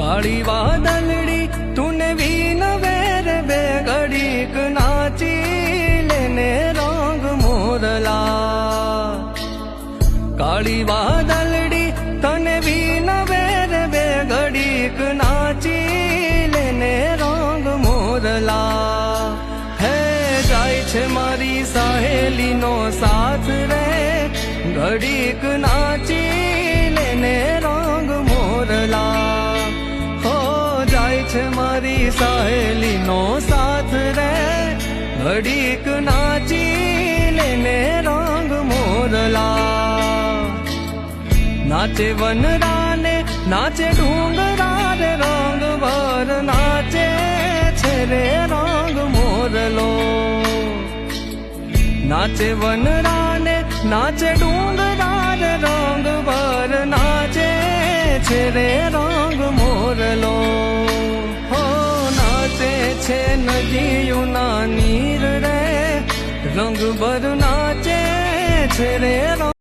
काली वादलड़ी तूने भी नवेर बेगड़ीक नाची लेने रंग मोरला। काली वादलड़ी तने भी नवेर बेगड़ीक नाची लेने रंग मोरला। है जाय छे मारी सहेली नो साथ रे घड़ीक नाची लेने रंग मोरला। हो जाय छे मारी सहेली नो साथ रे घड़ीक नाची लेने रंग मोरला। नाचे वनरा ने नाचे डूंगरा रे रंग भर नाचे छे रे रंग मोरलो। नाचे वनरा ने नाचे डूंगरा रे रंग भर नाचे छे रे रंग मोरलो। हो नाचे छे नदियों ना नीर रे रंग भर नाचे छे रे रंग